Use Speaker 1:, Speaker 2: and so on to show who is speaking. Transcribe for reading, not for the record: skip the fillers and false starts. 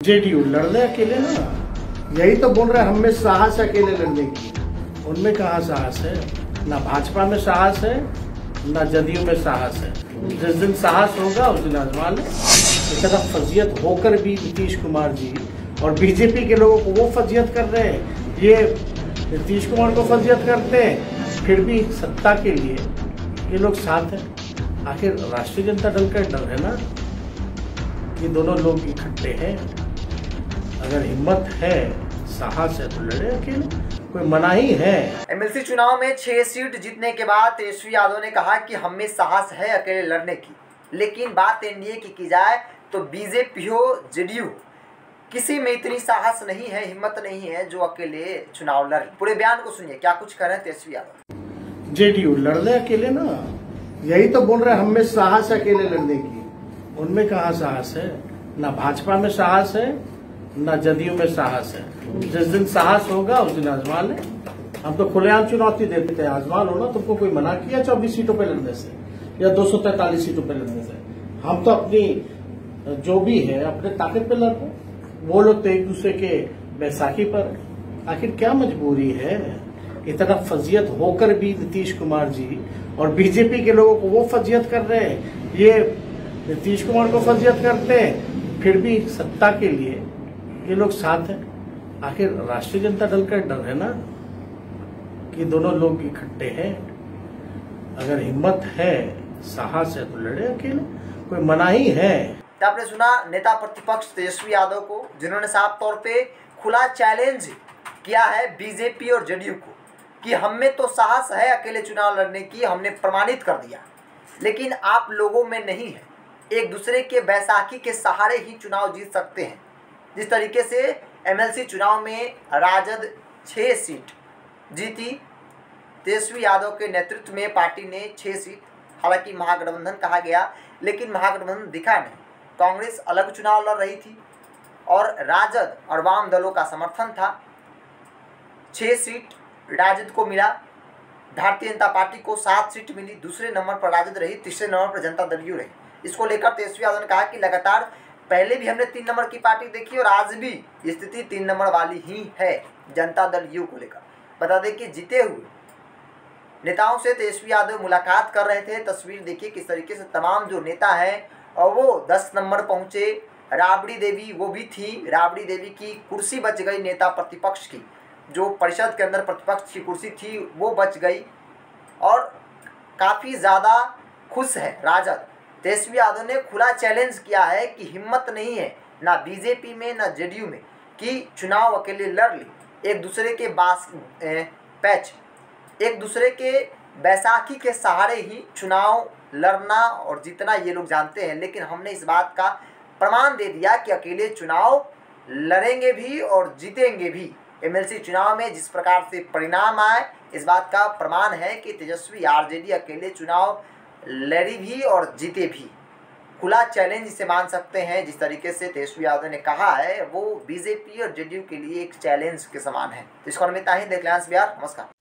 Speaker 1: JDU लड़ रहे अकेले ना, यही तो बोल रहे हैं हमें साहस है अकेले लड़ने की। उनमें कहाँ साहस है? ना भाजपा में साहस है, ना जदयू में साहस है। जिस दिन साहस होगा उस दिन आजमा ले। इतना फजीयत होकर भी नीतीश कुमार जी और बीजेपी के लोगों को वो फजीयत कर रहे हैं, ये नीतीश कुमार को फजीयत करते हैं, फिर भी सत्ता के लिए ये लोग साथ हैं। आखिर राष्ट्रीय जनता दल का डर है ना कि दोनों लोग इकट्ठे हैं। अगर हिम्मत है, साहस है तो लड़े अकेले, कोई मना ही है।
Speaker 2: एमएलसी चुनाव में 6 सीट जीतने के बाद तेजस्वी यादव ने कहा कि हम में साहस है अकेले लड़ने की, लेकिन बात एनडीए की जाए तो बीजेपी हो जेडीयू किसी में इतनी साहस नहीं है, हिम्मत नहीं है जो अकेले चुनाव लड़े। पूरे बयान को सुनिए, क्या कुछ कह रहे हैं तेजस्वी यादव।
Speaker 1: जेडीयू लड़ रहे अकेले ना, यही तो बोल रहे हैं हमें साहस है अकेले लड़ने की। उनमें कहाँ साहस है? ना भाजपा में साहस है, ना जदयू में साहस है। जिस दिन साहस होगा उस दिन आजमा ले। हम तो खुलेआम चुनौती देते हैं, आजमा लो ना। तुमको कोई मना किया 24 सीटों पे लड़ने से या 243 सीटों पे लड़ने से? हम तो अपनी जो भी है अपने ताकत पे लड़ रहे। वो लोग तो एक दूसरे के बैसाखी पर। आखिर क्या मजबूरी है? इतना फजीयत होकर भी नीतीश कुमार जी और बीजेपी के लोगों को वो फजीयत कर रहे हैं, ये नीतीश कुमार को फजीयत करते हैं, फिर भी सत्ता के लिए ये लोग साथ हैं। आखिर राष्ट्रीय जनता दल का डर है ना कि दोनों लोग इकट्ठे हैं। अगर हिम्मत है, साहस है तो लड़े अकेले, कोई मना ही है।
Speaker 2: आपने सुना नेता प्रतिपक्ष तेजस्वी यादव को, जिन्होंने साफ तौर पे खुला चैलेंज किया है बीजेपी और जेडीयू को कि हम में तो साहस है अकेले चुनाव लड़ने की, हमने प्रमाणित कर दिया, लेकिन आप लोगों में नहीं है। एक दूसरे के बैसाखी के सहारे ही चुनाव जीत सकते हैं। जिस तरीके से एमएलसी चुनाव में राजद 6 सीट जीती, तेजस्वी यादव के नेतृत्व में पार्टी ने 6 सीट, हालांकि महागठबंधन कहा गया लेकिन महागठबंधन दिखा नहीं। कांग्रेस अलग चुनाव लड़ रही थी और राजद और वाम दलों का समर्थन था। 6 सीट राजद को मिला, भारतीय जनता पार्टी को 7 सीट मिली। दूसरे नंबर पर राजद रही, तीसरे नंबर पर जनता दल यू रही। इसको लेकर तेजस्वी यादव ने कहा कि लगातार पहले भी हमने 3 नंबर की पार्टी देखी और आज भी स्थिति 3 नंबर वाली ही है जनता दल यू को लेकर। बता दें कि जीते हुए नेताओं से तेजस्वी यादव मुलाकात कर रहे थे। तस्वीर देखिए किस तरीके से तमाम जो नेता हैं और वो 10 नंबर पहुंचे। राबड़ी देवी वो भी थी, राबड़ी देवी की कुर्सी बच गई नेता प्रतिपक्ष की, जो परिषद के अंदर प्रतिपक्ष की कुर्सी थी वो बच गई और काफ़ी ज़्यादा खुश है राजद। तेजस्वी यादव ने खुला चैलेंज किया है कि हिम्मत नहीं है ना बीजेपी में ना जेडीयू में कि चुनाव अकेले लड़ ली। एक दूसरे के एक दूसरे के बैसाखी के सहारे ही चुनाव लड़ना और जीतना ये लोग जानते हैं, लेकिन हमने इस बात का प्रमाण दे दिया कि अकेले चुनाव लड़ेंगे भी और जीतेंगे भी। एमएलसी चुनाव में जिस प्रकार से परिणाम आए, इस बात का प्रमाण है कि तेजस्वी आरजेडी अकेले चुनाव लड़ी भी और जीते भी। खुला चैलेंज इसे मान सकते हैं। जिस तरीके से तेजस्वी यादव ने कहा है वो बीजेपी और जेडीयू के लिए एक चैलेंज के समान है। तो इसको हम इतना ही देख लें बिहार। नमस्कार।